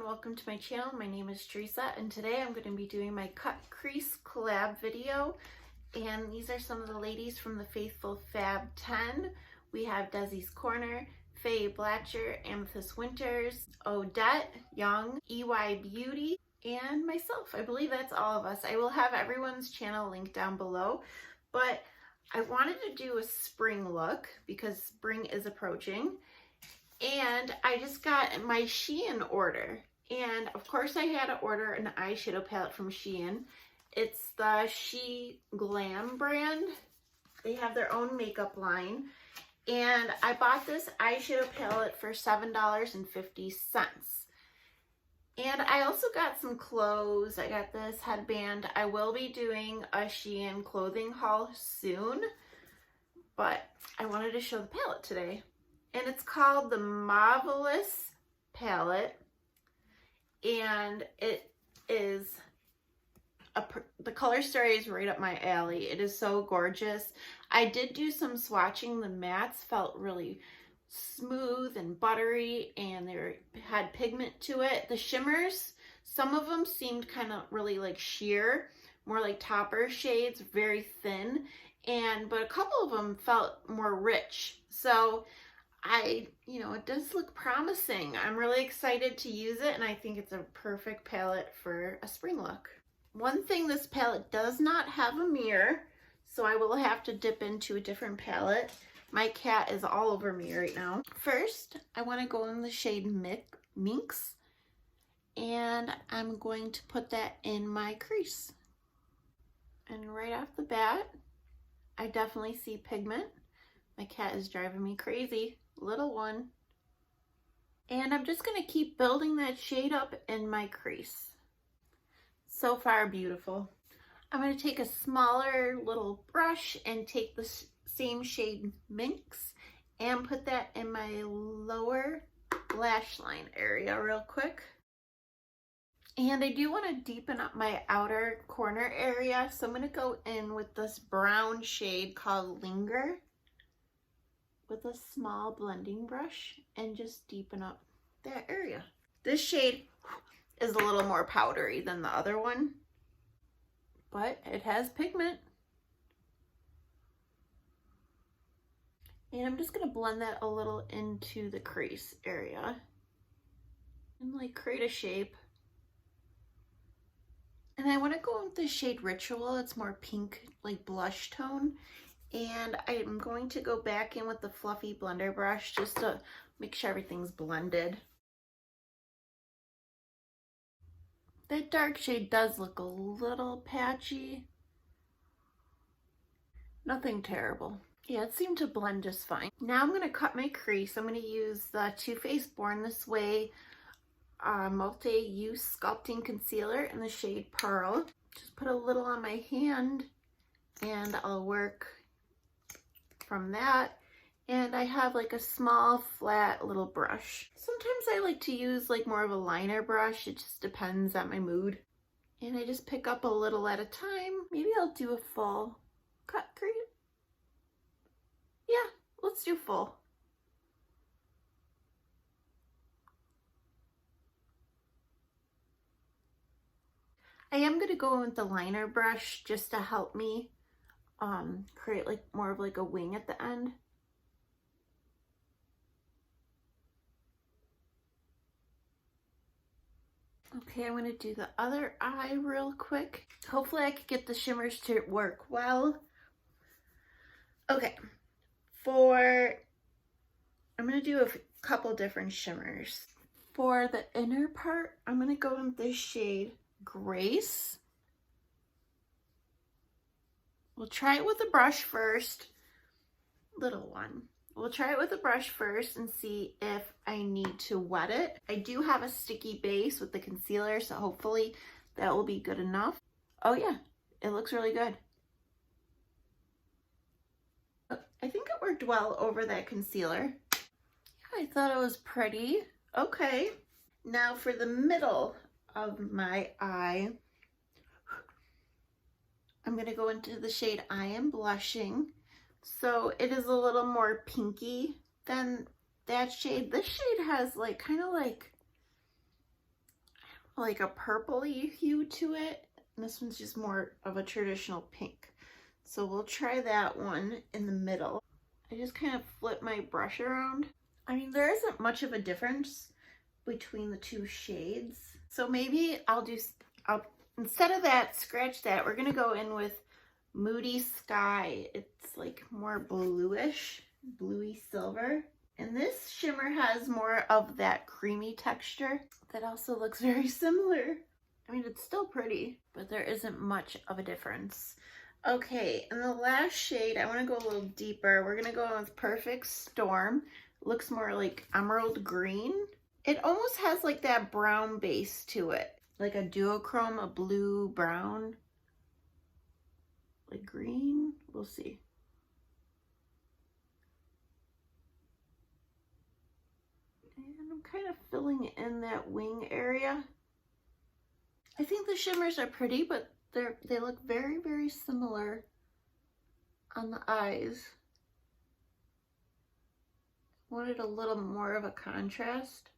welcome to my channel. My name is Teresa and today I'm going to be doing my Cut Crease collab video, and these are some of the ladies from the Faithful Fab 10. We have Desi's Corner, Faye Blatcher, Amethyst Winters, Odette, Young, EY Beauty, and myself. I believe that's all of us. I will have everyone's channel linked down below, but I wanted to do a spring look because spring is approaching. And I just got my Shein order. And of course I had to order an eyeshadow palette from Shein. It's the She-Glam brand. They have their own makeup line. And I bought this eyeshadow palette for $7.50. And I also got some clothes. I got this headband. I will be doing a Shein clothing haul soon, but I wanted to show the palette today. And it's called the Marvelous Palette, and it is the color story is right up my alley. It is so gorgeous. I did do some swatching. The mattes felt really smooth and buttery, and they had pigment to it. The shimmers, some of them seemed kind of really like sheer, more like topper shades, very thin, but a couple of them felt more rich. So it does look promising. I'm really excited to use it, and I think it's a perfect palette for a spring look. One thing, this palette does not have a mirror, so I will have to dip into a different palette. My cat is all over me right now. First, I want to go in the shade Minx, and I'm going to put that in my crease. And right off the bat, I definitely see pigment. My cat is driving me crazy. Little one. And I'm just going to keep building that shade up in my crease. So far, beautiful. I'm going to take a smaller little brush and take the same shade Minx and put that in my lower lash line area real quick. And I do want to deepen up my outer corner area, so I'm going to go in with this brown shade called Linger with a small blending brush and just deepen up that area. This shade is a little more powdery than the other one, but it has pigment. And I'm just gonna blend that a little into the crease area and like create a shape. And I want to go with the shade Ritual. It's more pink, like blush tone. And I'm going to go back in with the fluffy blender brush just to make sure everything's blended. That dark shade does look a little patchy. Nothing terrible. Yeah, it seemed to blend just fine. Now I'm going to cut my crease. I'm going to use the Too Faced Born This Way multi-use sculpting concealer in the shade Pearl. Just put a little on my hand and I'll work from that. And I have like a small flat little brush. Sometimes I like to use like more of a liner brush. It just depends on my mood. And I just pick up a little at a time. Maybe I'll do a full cut crease. Yeah, let's do full. I am going to go in with the liner brush just to help me create like more of like a wing at the end. Okay, I'm going to do the other eye real quick. Hopefully I could get the shimmers to work well. Okay, I'm going to do a couple different shimmers. For the inner part, I'm going to go in the shade Grace. We'll try it with a brush first. Little one. We'll try it with a brush first and see if I need to wet it. I do have a sticky base with the concealer, so hopefully that will be good enough. Oh yeah, it looks really good. I think it worked well over that concealer. Yeah, I thought it was pretty. Okay, now for the middle of my eye, I'm going to go into the shade I Am Blushing. So it is a little more pinky than that shade. This shade has like kind of like like a purpley hue to it. And this one's just more of a traditional pink. So we'll try that one in the middle. I just kind of flip my brush around. I mean, there isn't much of a difference between the two shades. So maybe I'll instead of that, scratch that, we're gonna go in with Moody Sky. It's like more bluish, bluey silver. And this shimmer has more of that creamy texture that also looks very similar. I mean, it's still pretty, but there isn't much of a difference. Okay, and the last shade, I want to go a little deeper. We're going to go in with Perfect Storm. It looks more like emerald green. It almost has like that brown base to it, like a duochrome, a blue, brown, like green. We'll see. And I'm kind of filling in that wing area. I think the shimmers are pretty, but they look very, very similar on the eyes. Wanted a little more of a contrast.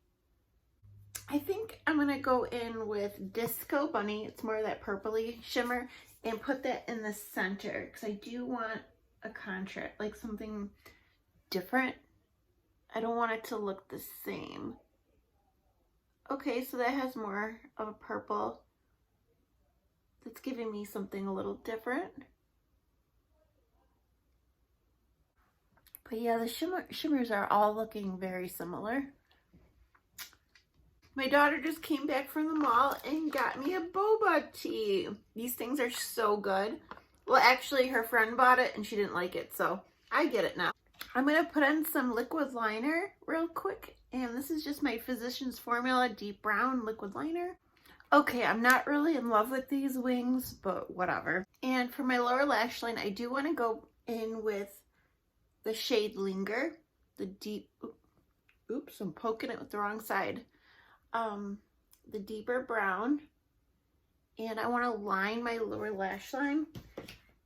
I think I'm gonna go in with Disco Bunny. It's more of that purpley shimmer, and put that in the center because I do want a contrast, like something different. I don't want it to look the same. Okay, so that has more of a purple. That's giving me something a little different. But yeah, the shimmers are all looking very similar. My daughter just came back from the mall and got me a boba tea. These things are so good. Well, actually, her friend bought it and she didn't like it, so I get it now. I'm going to put in some liquid liner real quick. And this is just my Physicians Formula Deep Brown Liquid Liner. Okay, I'm not really in love with these wings, but whatever. And for my lower lash line, I do want to go in with the shade Linger. The deep, oops, I'm poking it with the wrong side. The deeper brown. And I want to line my lower lash line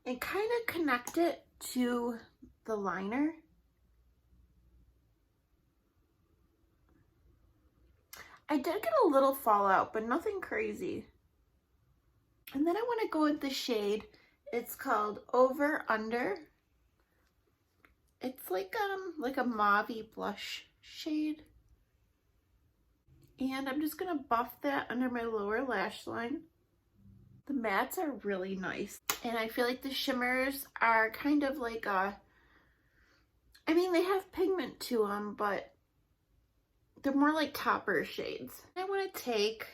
and kind of connect it to the liner. I did get a little fallout, but nothing crazy. And then I want to go with the shade. It's called Over Under. It's like a mauve-y blush shade. And I'm just going to buff that under my lower lash line. The mattes are really nice. And I feel like the shimmers are kind of like a, I mean, they have pigment to them, but they're more like topper shades. I want to take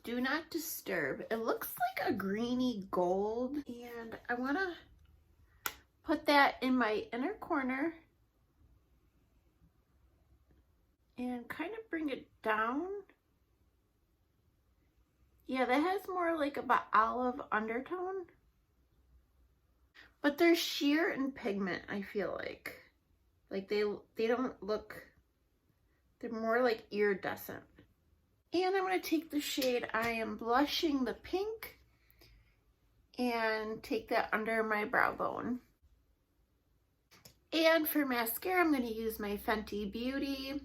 Do Not Disturb. It looks like a greeny gold. And I want to put that in my inner corner. And kind of bring it down. Yeah, that has more like of an olive undertone. But they're sheer in pigment, I feel like. Like they don't look, they're more like iridescent. And I'm going to take the shade I Am Blushing, the pink, and take that under my brow bone. And for mascara, I'm going to use my Fenty Beauty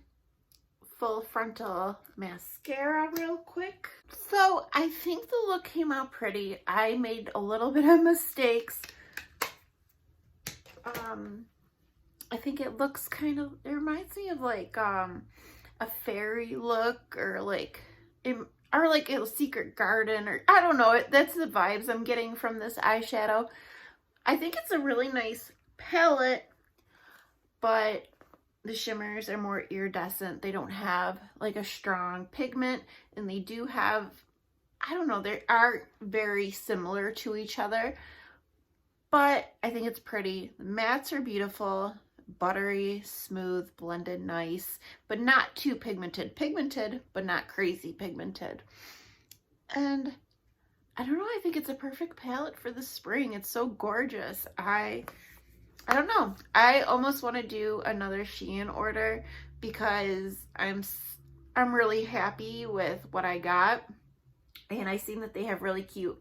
Full Frontal Mascara real quick. So I think the look came out pretty. I made a little bit of mistakes. I think it looks kind of, it reminds me of like a fairy look, or like a secret garden, or I don't know. That's the vibes I'm getting from this eyeshadow. I think it's a really nice palette, but the shimmers are more iridescent. They don't have like a strong pigment, and they do have, I don't know, they are very similar to each other, but I think it's pretty. The mattes are beautiful, buttery, smooth, blended nice, but not too pigmented. Pigmented, but not crazy pigmented. And I don't know, I think it's a perfect palette for the spring. It's so gorgeous. I don't know. I almost want to do another Shein order because I'm really happy with what I got. And I seen that they have really cute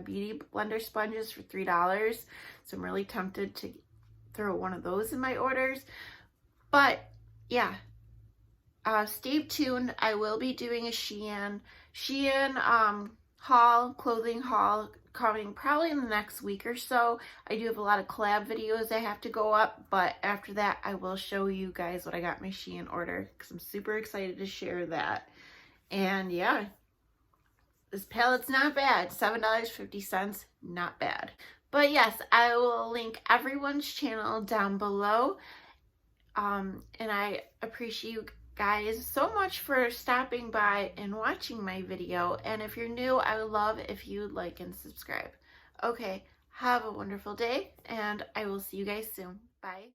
beauty blender sponges for $3. So I'm really tempted to throw one of those in my orders. But yeah, stay tuned. I will be doing a Shein haul, clothing haul, coming probably in the next week or so. I do have a lot of collab videos that have to go up, but after that I will show you guys what I got my Shein order because I'm super excited to share that. And yeah, this palette's not bad. $7.50, not bad. But yes, I will link everyone's channel down below. And I appreciate you guys so much for stopping by and watching my video. And if you're new, I would love if you would like and subscribe. Okay, have a wonderful day, and I will see you guys soon. Bye.